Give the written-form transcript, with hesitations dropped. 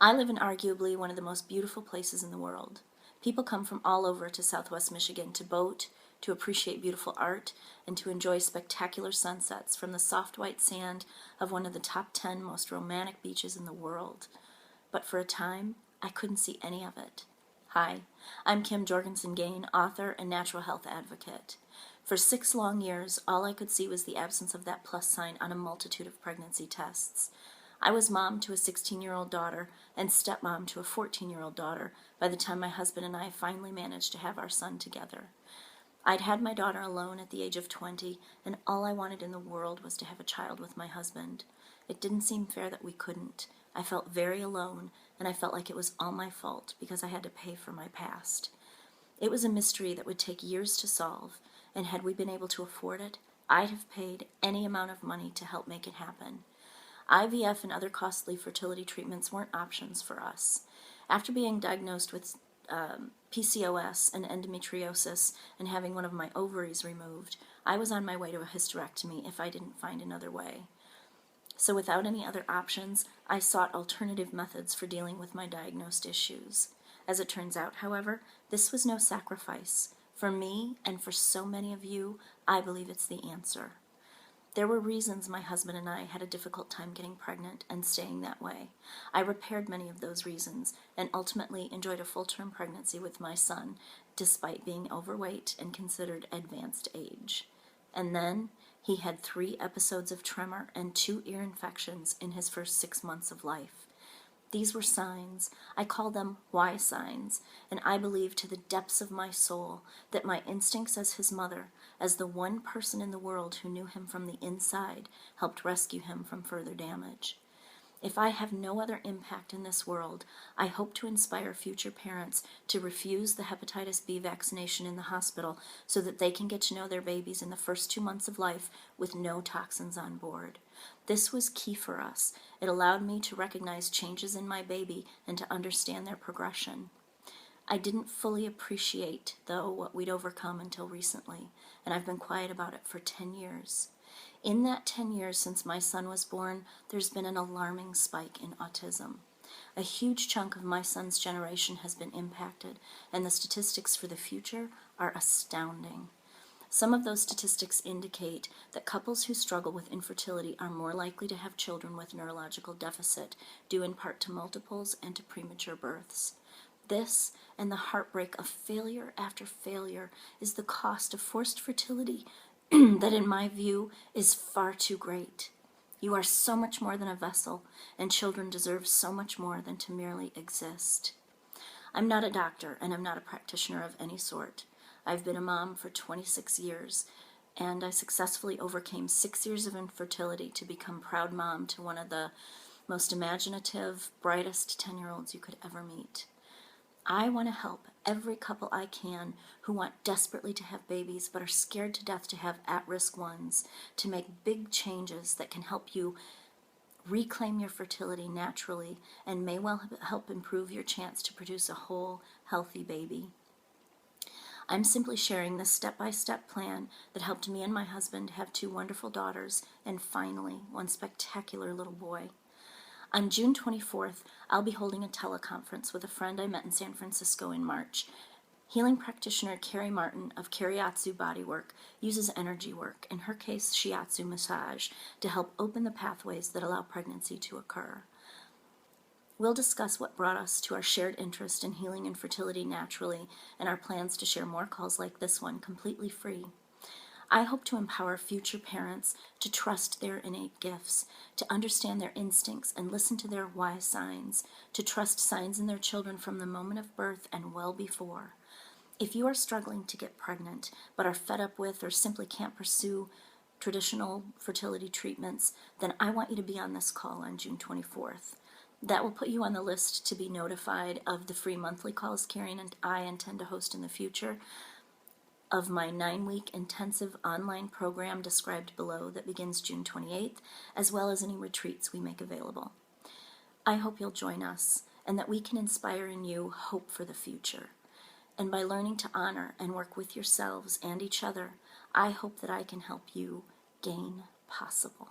I live in arguably one of the most beautiful places in the world. People come from all over to Southwest Michigan to boat, to appreciate beautiful art, and to enjoy spectacular sunsets from the soft white sand of one of the top 10 most romantic beaches in the world. But for a time, I couldn't see any of it. Hi, I'm Jorgensen Gane, author and natural health advocate. For 6 long years, all I could see was the absence of that plus sign on a multitude of pregnancy tests. I was mom to a 16-year-old daughter and stepmom to a 14-year-old daughter by the time my husband and I finally managed to have our son together. I'd had my daughter alone at the age of 20, and all I wanted in the world was to have a child with my husband. It didn't seem fair that we couldn't. I felt very alone, and I felt like it was all my fault because I had to pay for my past. It was a mystery that would take years to solve, and had we been able to afford it, I'd have paid any amount of money to help make it happen. IVF and other costly fertility treatments weren't options for us. After being diagnosed with PCOS and endometriosis and having one of my ovaries removed, I was on my way to a hysterectomy if I didn't find another way. So without any other options, I sought alternative methods for dealing with my diagnosed issues. As it turns out, however, this was no sacrifice. For me, and for so many of you, I believe it's the answer. There were reasons my husband and I had a difficult time getting pregnant and staying that way. I repaired many of those reasons and ultimately enjoyed a full-term pregnancy with my son, despite being overweight and considered advanced age. And then he had 3 episodes of tremor and 2 ear infections in his first 6 months of life. These were signs. I call them why signs, and I believe to the depths of my soul that my instincts as his mother, as the one person in the world who knew him from the inside, helped rescue him from further damage. If I have no other impact in this world, I hope to inspire future parents to refuse the hepatitis B vaccination in the hospital so that they can get to know their babies in the first 2 months of life with no toxins on board. This was key for us. It allowed me to recognize changes in my baby and to understand their progression. I didn't fully appreciate, though, what we'd overcome until recently, and I've been quiet about it for 10 years. In that 10 years since my son was born, there's been an alarming spike in autism. A huge chunk of my son's generation has been impacted, and the statistics for the future are astounding. Some of those statistics indicate that couples who struggle with infertility are more likely to have children with neurological deficit, due in part to multiples and to premature births. This, and the heartbreak of failure after failure, is the cost of forced fertility that, in my view, is far too great. You are so much more than a vessel, and children deserve so much more than to merely exist. I'm not a doctor, and I'm not a practitioner of any sort. I've been a mom for 26 years, and I successfully overcame 6 years of infertility to become proud mom to one of the most imaginative, brightest 10-year-olds you could ever meet. I want to help every couple I can who want desperately to have babies but are scared to death to have at-risk ones, to make big changes that can help you reclaim your fertility naturally and may well help improve your chance to produce a whole, healthy baby. I'm simply sharing this step-by-step plan that helped me and my husband have 2 wonderful daughters and finally one spectacular little boy. On June 24th, I'll be holding a teleconference with a friend I met in San Francisco in March. Healing practitioner Carrie Martin of Kariatsu Bodywork uses energy work, in her case shiatsu massage, to help open the pathways that allow pregnancy to occur. We'll discuss what brought us to our shared interest in healing and fertility naturally and our plans to share more calls like this one completely free. I hope to empower future parents to trust their innate gifts, to understand their instincts and listen to their why signs, to trust signs in their children from the moment of birth and well before. If you are struggling to get pregnant, but are fed up with or simply can't pursue traditional fertility treatments, then I want you to be on this call on June 24th. That will put you on the list to be notified of the free monthly calls Carrie and I intend to host in the future, of my 9-week intensive online program described below that begins June 28th, as well as any retreats we make available. I hope you'll join us and that we can inspire in you hope for the future. And by learning to honor and work with yourselves and each other, I hope that I can help you gain possible.